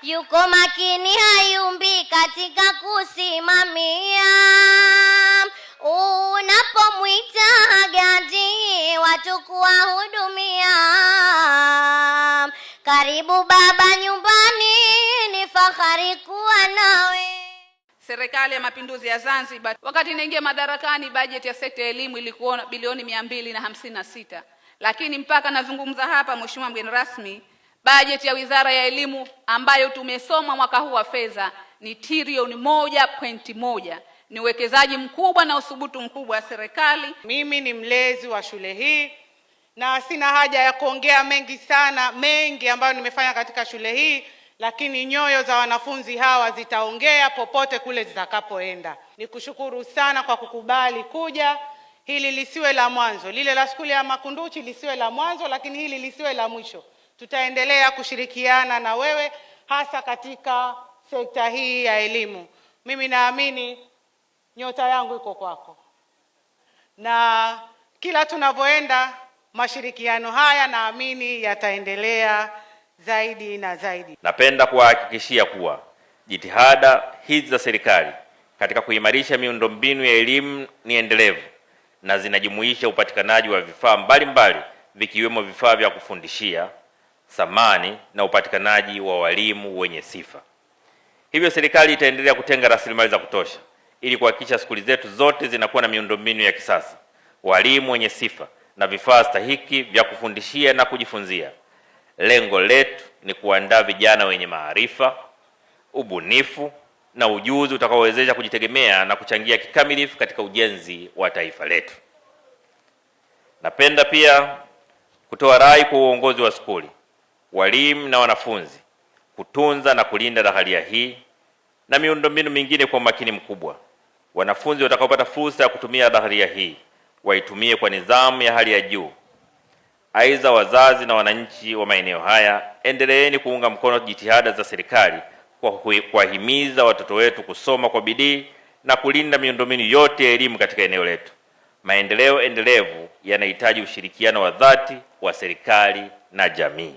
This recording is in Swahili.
yuko makini hayumbi katika kusimamia. Unapomwita Hagati watu kuwahudumia. Karibu baba nyumbani, ni fahari kuwa nawe. Serikali ya Mapinduzi ya Zanzibar wakati inaingia madarakani, bajeti ya sekta ya elimu ilikuwa bilioni 256, lakini mpaka nazungumza hapa, Mheshimiwa mgeni rasmi, bajeti ya Wizara ya Elimu ambayo tumesoma mwaka huu wa fedha ni trilioni 1.1. Ni uwekezaji mkubwa na uthubutu mkubwa wa serikali. Mimi ni mlezi wa shule hii na sina haja ya kuongea mengi ambayo nimefanya katika shule hii, lakini nyoyo za wanafunzi hawa zitaongea popote kule zitakapoenda. Nikushukuru sana kwa kukubali kuja. Hili lisiwe la mwanzo, lile la skuli ya Makunduchi lisiwe la mwanzo, lakini hili lisiwe la mwisho. Tutaendelea kushirikiana na wewe hasa katika sekta hii ya elimu. Mimi naamini nyota yangu iko kwako, na kila tunavyoenda mashirikiano haya naamini yataendelea zaidi na zaidi. Napenda kuhakikishia kuwa jitihada hizi za serikali katika kuimarisha miundombinu ya elimu ni endelevu na zinajumuisha upatikanaji wa vifaa mbalimbali vikiwemo vifaa vya kufundishia, samani na upatikanaji wa walimu wenye sifa. Hivyo serikali itaendelea kutenga rasilimali za kutosha ili kuhakikisha skuli zetu zote zinakuwa na miundombinu ya kisasa, walimu wenye sifa na vifaa stahiki vya kufundishia na kujifunzia. Lengo letu ni kuandaa vijana wenye maarifa, ubunifu na ujuzi utakaowezesha kujitegemea na kuchangia kikamilifu katika ujenzi wa taifa letu. Napenda pia kutoa rai kwa uongozi wa skuli, walimu na wanafunzi kutunza na kulinda dhaharia hii na miundombinu mingine kwa umakini mkubwa. Wanafunzi watakaopata fursa ya kutumia dhaharia hii waitumie kwa nidhamu ya hali ya juu. Aidha, wazazi na wananchi wa maeneo haya, endeleeni kuunga mkono jitihada za serikali kwa kuwahimiza watoto wetu kusoma kwa bidii na kulinda miundombinu yote ya elimu katika eneo letu. Maendeleo endelevu yanahitaji ushirikiano wa dhati wa serikali na jamii.